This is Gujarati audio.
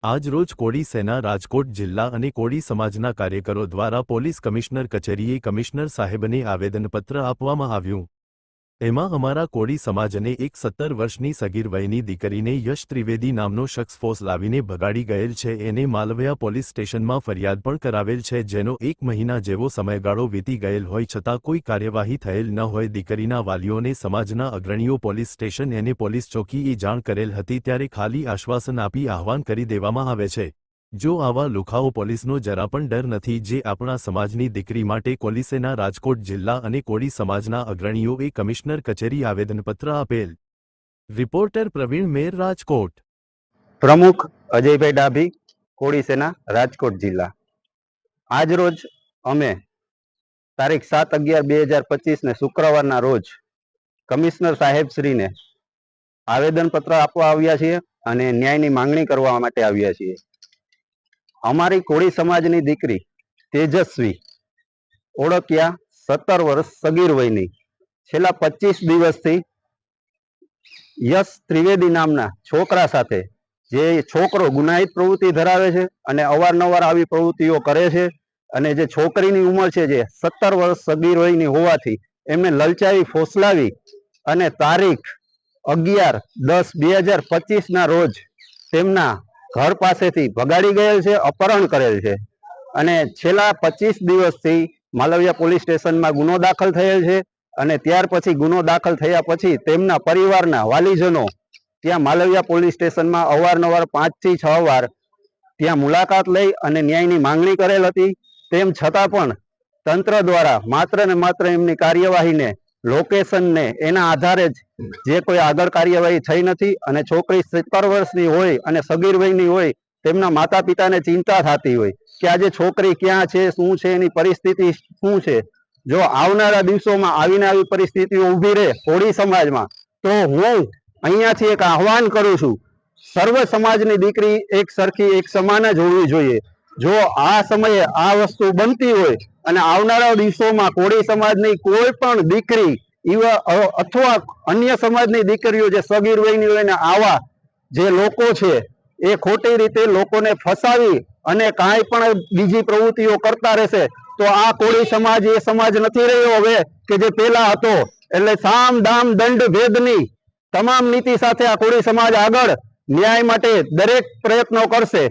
આજ રોજ કોળી સેના રાજકોટ જિલ્લા અને કોળી સમાજના કાર્યકરો દ્વારા પોલીસ કમિશનર કચેરીએ કમિશનર સાહેબને આવેદનપત્ર આપવામાં આવ્યું। એમાં અમારા કોળી સમાજને એક 17 વર્ષની સગીર વયની દીકરીને યશ ત્રિવેદી નામનો શખ્સ ફોર્સ લાવીને ભગાડી ગયેલ છે। એને માલવયા પોલીસ સ્ટેશનમાં ફરિયાદ પણ કરાવેલ છે, જેનો 1 મહિના જેવો સમયગાળો વીતી ગયેલ હોય છતાં કોઈ કાર્યવાહી થયેલ ન હોય। દીકરીના વાલીઓને સમાજના અગ્રણીઓ પોલીસ સ્ટેશન અને પોલીસ ચોકીએ જાણ કરેલ હતી, ત્યારે ખાલી આશ્વાસન આપી આહવાન કરી દેવામાં આવે છે। જો આવા લુખાઓ પોલીસનો જરા પણ ડર નથી, જે આપણા સમાજની દીકરી માટે કોલીસેના રાજકોટ જિલ્લા અને કોળી સમાજના અગ્રણીઓએ કમિશનર કચેરી આવેદનપત્ર આપેલ। રિપોર્ટર પ્રવીણ મેર, રાજકોટ। પ્રમુખ અજયભાઈ ડાભી, કોળી સેના રાજકોટ જિલ્લા। આજ રોજ અમે તારીખ 7/11/2025 ને શુક્રવારના રોજ કમિશનર સાહેબ શ્રીને આવેદનપત્ર આપવા આવ્યા છીએ અને ન્યાયની માંગણી કરવા માટે આવ્યા છીએ। અમારી કોળી સમાજની દીકરી તેજસ્વી ઓળકિયા 17 વર્ષ સગીર વયની છેલ્લા 25 દિવસથી યશ ત્રિવેદી નામના છોકરા સાથે, જે છોકરો ગુનાહિત પ્રવૃત્તિ ધરાવે છે અને અવારનવાર આવી પ્રવૃત્તિઓ કરે છે, અને જે છોકરીની ઉંમર છે જે 17 વર્ષ સગીર વયની હોવાથી એમને લલચાવી ફોસલાવી અને તારીખ 11/10/2025 ના રોજ તેમના ઘર પાસેથી ભગાડી ગયેલ છે, અપહરણ કરેલ છે અને છેલ્લા 25 દિવસથી માલવયા પોલીસ સ્ટેશનમાં ગુનો દાખલ થયેલ છે। અને ત્યાર પછી ગુનો દાખલ થયા પછી તેમના પરિવારના વાલીજનો ત્યાં માલવયા પોલીસ સ્ટેશનમાં અવારનવાર 5 થી 6 વાર ત્યાં મુલાકાત લઈ અને ન્યાયની માંગણી કરેલ હતી। તેમ છતાં પણ તંત્ર દ્વારા માત્ર ને માત્ર એમની કાર્યવાહીને લોકેશનને એના આધારે જ જે કોઈ આગળ કાર્યવાહી થઈ નથી અને છોકરી 17 વર્ષની હોય અને સગીર વયની હોય, તેમના માતા પિતાને ચિંતા થતી હોય કે આજે છોકરી ક્યાં છે, શું છે, એની પરિસ્થિતિ શું છે। જો આવનારા દિવસોમાં આવીને આવી પરિસ્થિતિઓ ઊભી રહે કોળી સમાજમાં, તો હું અહીંયાથી એક આહવાન કરું છું, સર્વ સમાજની દીકરી એક સરખી એક સમાન જ હોવી જોઈએ। જો આ સમયે આ વસ્તુ બનતી હોય અને આવનારા દિવસોમાં કોળી સમાજની કોઈ પણ દીકરી અથવા અન્ય સમાજની દીકરીઓ જે સગીર વયની હોય ને આવા જે લોકો છે એ ખોટી રીતે લોકોને ફસાવી અને કાંઈ પણ બીજી પ્રવૃત્તિઓ કરતા રહેશે, તો આ કોળી સમાજ એ સમાજ નથી રહ્યો હવે કે જે પહેલા હતો। એટલે સામ દામ દંડ ભેદની તમામ નીતિ સાથે આ કોળી સમાજ આગળ ન્યાય માટે દરેક પ્રયત્નો કરશે।